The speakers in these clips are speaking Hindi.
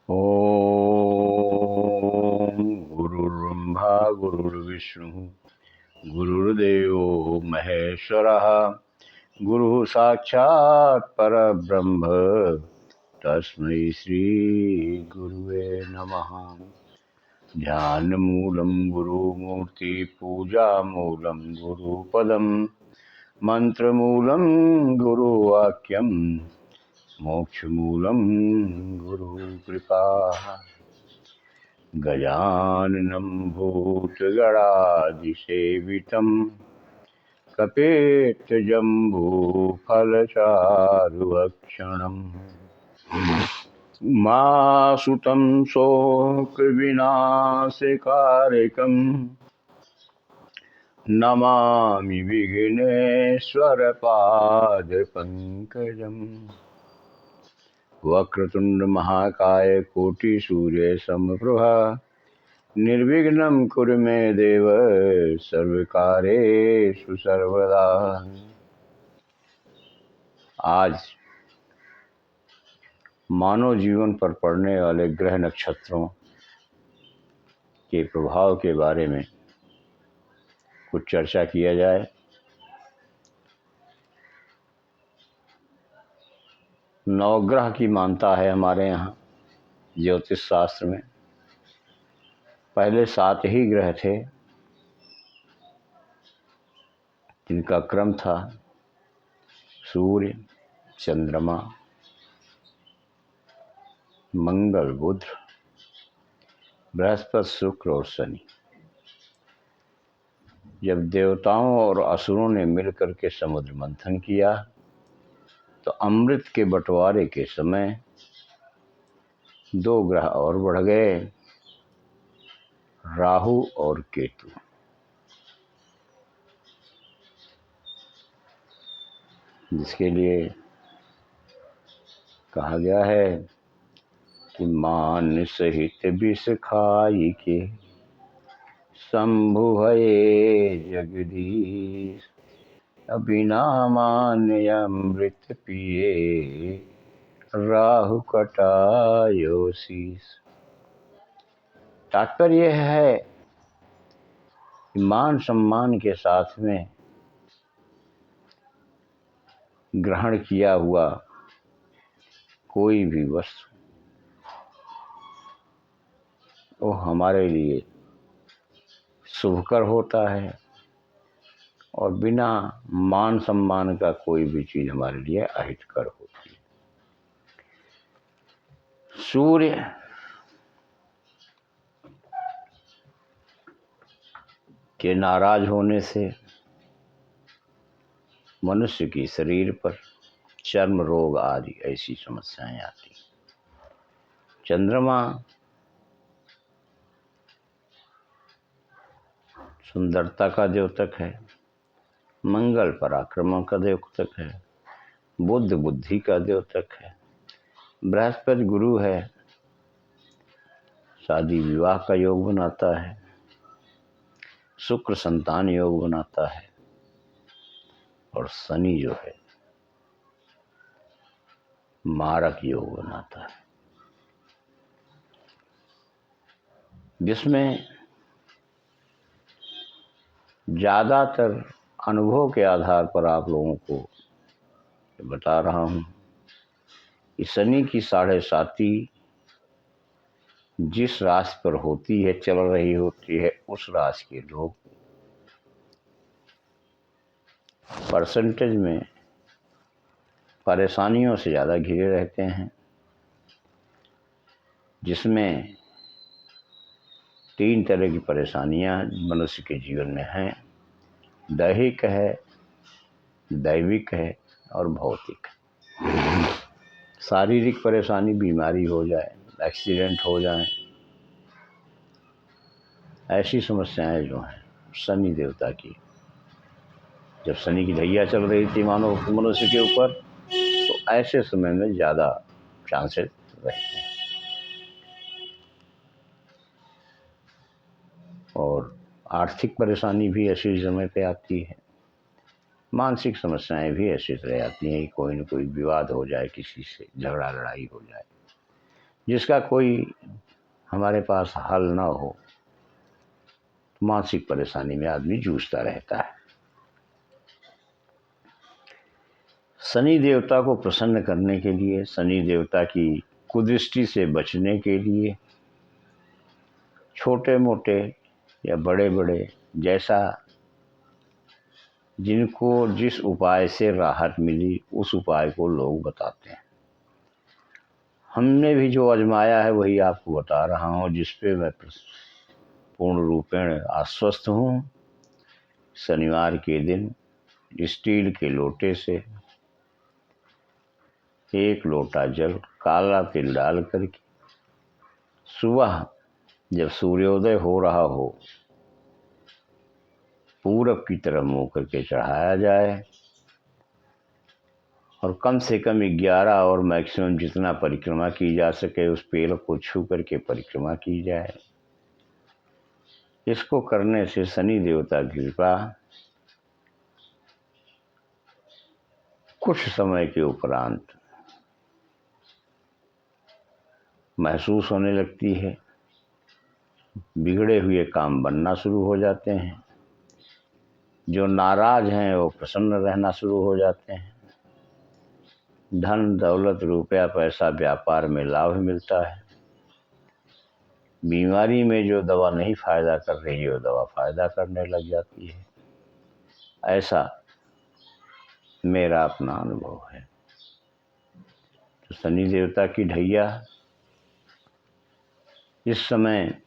ओम गुरुर्ब्रह्मा गुरुर्विष्णु गुरुर्देवो महेश्वरः गुरु साक्षात् परब्रह्म तस्मै श्री गुरुवे नमः। ध्यानमूलं गुरुमूर्ति पूजामूलं गुरुपदं मंत्रमूलं गुरुवाक्यं मोक्षमूलं गुरुकृपा। गजाननं भूतगणाधिसेवितं कपेतजम्बूफलचारुभक्षणम् मासुतं शोकविनाशकारकं नमामि विघ्नेश्वरपादपङ्कजम्। वक्रतुंड महाकाय कोटि सूर्य समप्रभा निर्विघ्नं कुरु मे देव सर्वकार्येषु सर्वदा। आज मानव जीवन पर पड़ने वाले ग्रह नक्षत्रों के प्रभाव के बारे में कुछ चर्चा किया जाए। नवग्रह की मान्यता है हमारे यहाँ ज्योतिष शास्त्र में। पहले 7 ही ग्रह थे जिनका क्रम था सूर्य, चंद्रमा, मंगल, बुध, बृहस्पति, शुक्र और शनि। जब देवताओं और असुरों ने मिलकर के समुद्र मंथन किया तो अमृत के बंटवारे के समय 2 ग्रह और बढ़ गए, राहु और केतु। जिसके लिए कहा गया है कि मान सहित विष खाई के शंभु भये जगदीश, बिना मान अमृत पिए राहु कटायो शीस। तात्पर्य है कि मान सम्मान के साथ में ग्रहण किया हुआ कोई भी वस्तु वो हमारे लिए शुभकर होता है और बिना मान सम्मान का कोई भी चीज हमारे लिए अहितकर होती है। सूर्य के नाराज होने से मनुष्य की शरीर पर चर्म रोग आदि ऐसी समस्याएं आती। चंद्रमा सुंदरता का द्योतक है, मंगल पराक्रम का द्योतक है, बुध बुद्धि का द्योतक है, बृहस्पति गुरु है, शादी विवाह का योग बनाता है, शुक्र संतान योग बनाता है और शनि जो है मारक योग बनाता है। जिसमें ज़्यादातर अनुभव के आधार पर आप लोगों को बता रहा हूँ कि शनि की 7.5 जिस राशि पर होती है, चल रही होती है, उस राशि के लोग परसेंटेज में परेशानियों से ज़्यादा घिरे रहते हैं। जिसमें 3 तरह की परेशानियां मनुष्य के जीवन में हैं। दैहिक है, दैविक है और भौतिक। शारीरिक परेशानी, बीमारी हो जाए, एक्सीडेंट हो जाए, ऐसी समस्याएं जो हैं शनि देवता की। जब शनि की ढैया चल रही थी मानव मनुष्य के ऊपर तो ऐसे समय में ज़्यादा चांसेस रहते हैं। और आर्थिक परेशानी भी ऐसे समय पे आती है। मानसिक समस्याएं भी ऐसी तरह आती हैं कि कोई न कोई विवाद हो जाए, किसी से झगड़ा लड़ाई हो जाए, जिसका कोई हमारे पास हल ना हो, मानसिक परेशानी में आदमी जूझता रहता है। शनि देवता को प्रसन्न करने के लिए, शनि देवता की कुदृष्टि से बचने के लिए, छोटे मोटे या बड़े बड़े, जैसा जिनको जिस उपाय से राहत मिली उस उपाय को लोग बताते हैं। हमने भी जो आजमाया है वही आपको बता रहा हूँ, जिस पे मैं पूर्ण रूपेण आश्वस्त हूँ। शनिवार के दिन स्टील के लोटे से 1 लोटा जल काला तिल डाल करके सुबह जब सूर्योदय हो रहा हो पूरब की तरफ मुँह करके चढ़ाया जाए और कम से कम 11 और मैक्सिमम जितना परिक्रमा की जा सके उस पेड़ को छू करके परिक्रमा की जाए। इसको करने से शनि देवता की कृपा कुछ समय के उपरांत महसूस होने लगती है। बिगड़े हुए काम बनना शुरू हो जाते हैं। जो नाराज हैं वो प्रसन्न रहना शुरू हो जाते हैं। धन दौलत रुपया पैसा व्यापार में लाभ मिलता है। बीमारी में जो दवा नहीं फायदा कर रही है वो दवा फायदा करने लग जाती है। ऐसा मेरा अपना अनुभव है। तो शनि देवता की ढैया इस समय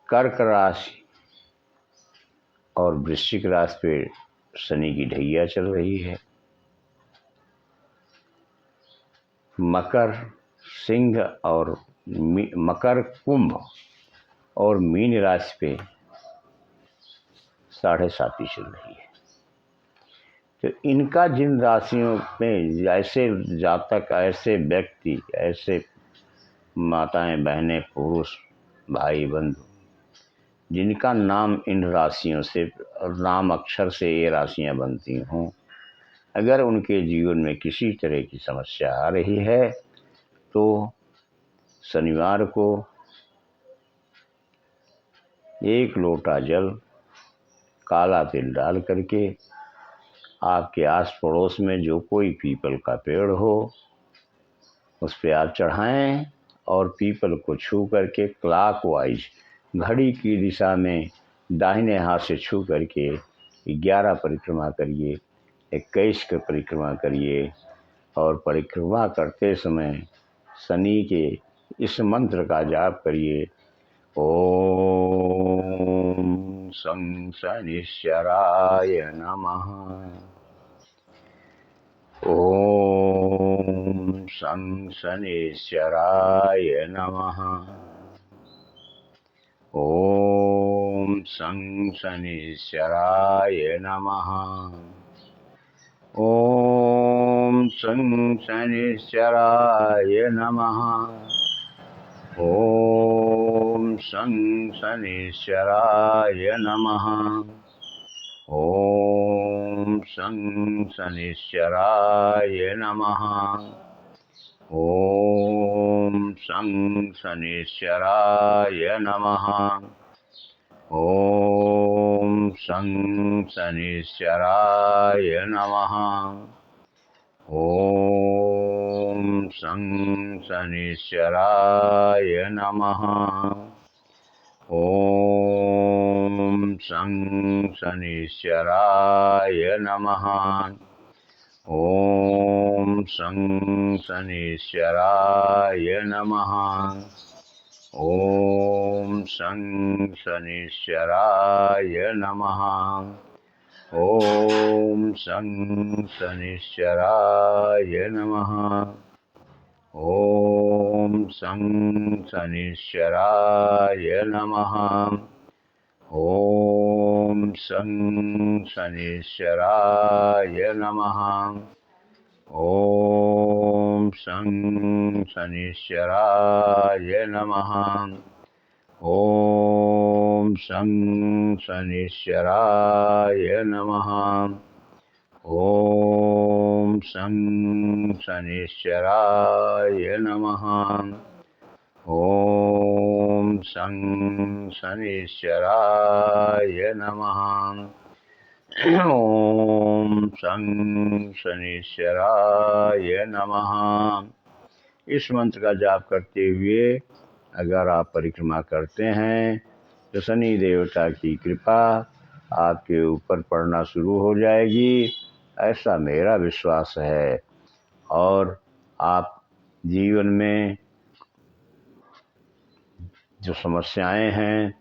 कर्क राशि और वृश्चिक राशि पे शनि की ढैया चल रही है। मकर, सिंह और मकर, कुंभ और मीन राशि पे 7.5 चल रही है। तो इनका जिन राशियों में ऐसे जातक, ऐसे व्यक्ति, ऐसे माताएं, बहनें, पुरुष, भाई, बंधु जिनका नाम इन राशियों से और नाम अक्षर से ये राशियां बनती हों, अगर उनके जीवन में किसी तरह की समस्या आ रही है तो शनिवार को 1 लोटा जल काला तिल डाल करके आपके आस पड़ोस में जो कोई पीपल का पेड़ हो उस पर आप चढ़ाएं और पीपल को छू करके क्लॉकवाइज घड़ी की दिशा में दाहिने हाथ से छू करके 11 परिक्रमा करिए, 21 की परिक्रमा करिए और परिक्रमा करते समय शनि के इस मंत्र का जाप करिए। ओम शं शनिश्चराय नमः। ओम शं शनिश्चराय नमः। ओम शं शनिश्चराय नमः। ओम शं शनिश्चराय नमः। ओम शं शनिश्चराय नमः। ओम शं शनिश्चराय नमः। ओम शं शनिश्चराय नमः। ओम शं शनिश्चराय नमः। ओम शं शनिश्चराय नमः। ओम शं शनिश्चराय नमः। ओम शं शनिश्चराय नमः। ओम शं शनिश्चराय नमः। ओम शं शनिश्चराय नमः। ओम शं शनिश्चराय नमः। ओम शं शनिश्चराय नमः। ओम शं शनिश्चराय नमः। ओम शं शनिश्चराय नमः। ओम शं शनिश्चराय नमः। ओम शं शनिश्चराय नमः। ओम शं शनिश्चराय नमः। इस मंत्र का जाप करते हुए अगर आप परिक्रमा करते हैं तो शनि देवता की कृपा आपके ऊपर पड़ना शुरू हो जाएगी, ऐसा मेरा विश्वास है। और आप जीवन में जो समस्याएं हैं,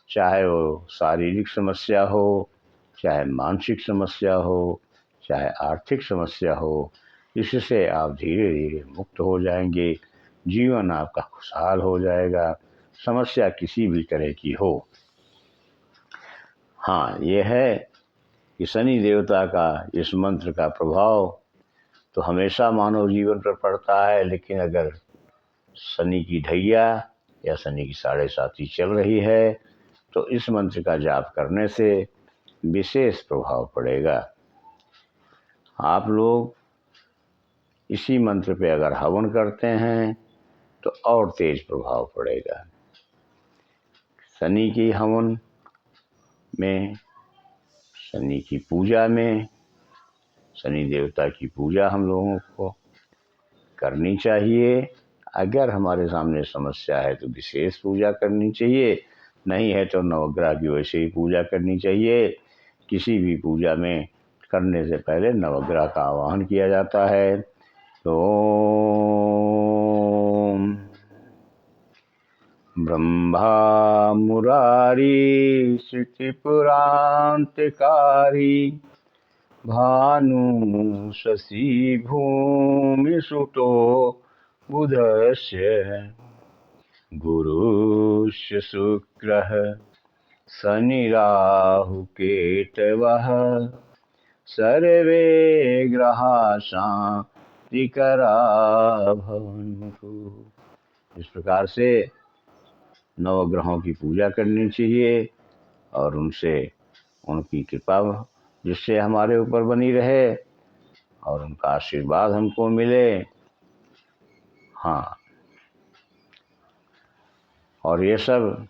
चाहे वो शारीरिक समस्या हो, चाहे मानसिक समस्या हो, चाहे आर्थिक समस्या हो, इससे आप धीरे धीरे मुक्त हो जाएंगे। जीवन आपका खुशहाल हो जाएगा, समस्या किसी भी तरह की हो। हाँ, ये है कि शनि देवता का इस मंत्र का प्रभाव तो हमेशा मानव जीवन पर पड़ता है, लेकिन अगर शनि की ढैया या शनि की साढ़े साती चल रही है तो इस मंत्र का जाप करने से विशेष प्रभाव पड़ेगा। आप लोग इसी मंत्र पे अगर हवन करते हैं तो और तेज प्रभाव पड़ेगा। शनि की हवन में, शनि की पूजा में, शनि देवता की पूजा हम लोगों को करनी चाहिए। अगर हमारे सामने समस्या है तो विशेष पूजा करनी चाहिए, नहीं है तो नवग्रह की वैसे ही पूजा करनी चाहिए। किसी भी पूजा में करने से पहले नवग्रह का आवाहन किया जाता है। तो ब्रह्मा मुरारी श्रुतिपुरांतकारी भानु शशि भूमि सुतो बुधस्य गुरुस्य शुक्रः शनि राहु केतवः सर्वे ग्रहा शांतिकरा भवन्तु। इस प्रकार से नवग्रहों की पूजा करनी चाहिए और उनकी कृपा जिससे हमारे ऊपर बनी रहे और उनका आशीर्वाद हमको मिले। हाँ, और ये सब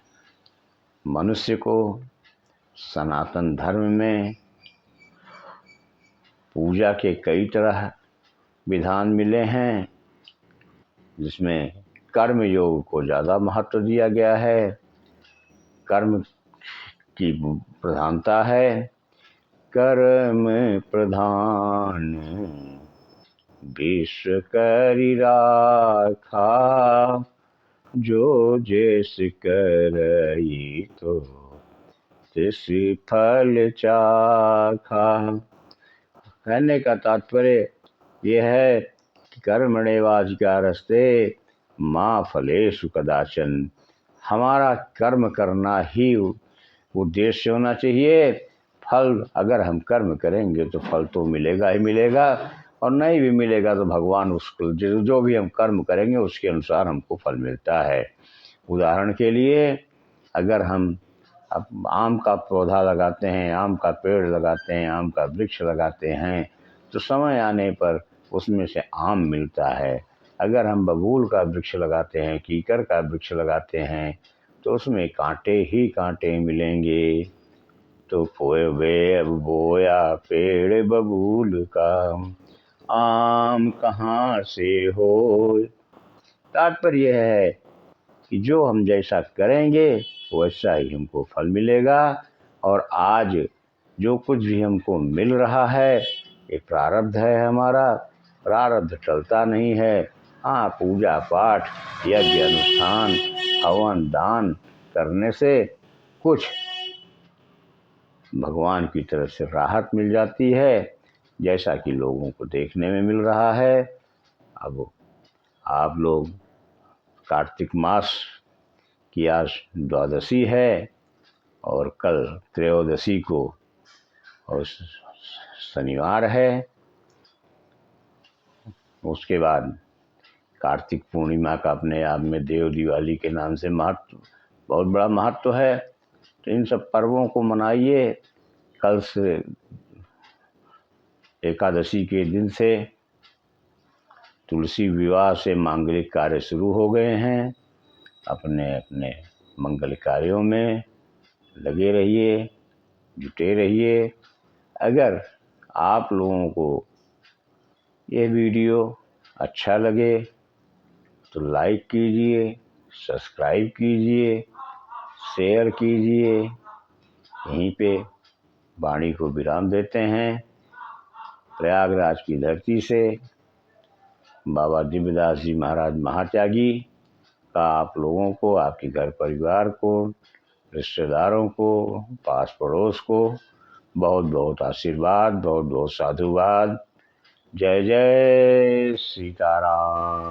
मनुष्य को सनातन धर्म में पूजा के कई तरह विधान मिले हैं, जिसमें कर्म योग को ज़्यादा महत्व दिया गया है। कर्म की प्रधानता है, कर्म प्रधान विश्व करि राखा, जो जैस करई तो तिस फल चाखा। कहने का तात्पर्य यह है कि कर्मण्येवाधिकारस्ते माँ फलेषु कदाचन। हमारा कर्म करना ही उद्देश्य होना चाहिए। फल अगर हम कर्म करेंगे तो फल तो मिलेगा ही मिलेगा, और नहीं भी मिलेगा तो भगवान उसको जो भी हम कर्म करेंगे उसके अनुसार हमको फल मिलता है। उदाहरण के लिए, अगर हम अब आम का पौधा लगाते हैं, आम का पेड़ लगाते हैं, आम का वृक्ष लगाते हैं तो समय आने पर उसमें से आम मिलता है। अगर हम बबूल का वृक्ष लगाते हैं, कीकर का वृक्ष लगाते हैं तो उसमें कांटे ही कांटे मिलेंगे। तो बोया पेड़ बबूल का, आम कहाँ से हो। तात्पर्य है कि जो हम जैसा करेंगे वैसा ही हमको फल मिलेगा। और आज जो कुछ भी हमको मिल रहा है ये प्रारब्ध है हमारा। प्रारब्ध टलता नहीं है। हाँ, पूजा पाठ, यज्ञ अनुष्ठान, हवन दान करने से कुछ भगवान की तरफ से राहत मिल जाती है, जैसा कि लोगों को देखने में मिल रहा है। अब आप लोग कार्तिक मास की आज द्वादशी है और कल त्रयोदशी को और शनिवार है। उसके बाद कार्तिक पूर्णिमा का अपने आप में देव दिवाली के नाम से महत्व, बहुत बड़ा महत्व है। तो इन सब पर्वों को मनाइए। कल से एकादशी के दिन से तुलसी विवाह से मांगलिक कार्य शुरू हो गए हैं। अपने अपने मंगल कार्यों में लगे रहिए, जुटे रहिए। अगर आप लोगों को ये वीडियो अच्छा लगे तो लाइक कीजिए, सब्सक्राइब कीजिए, शेयर कीजिए। यहीं पे वाणी को विराम देते हैं। प्रयागराज की धरती से बाबा दिव्यदास जी महाराज महात्यागी का आप लोगों को, आपके घर परिवार को, रिश्तेदारों को, पास पड़ोस को बहुत बहुत आशीर्वाद, बहुत बहुत साधुवाद। जय जय सीताराम।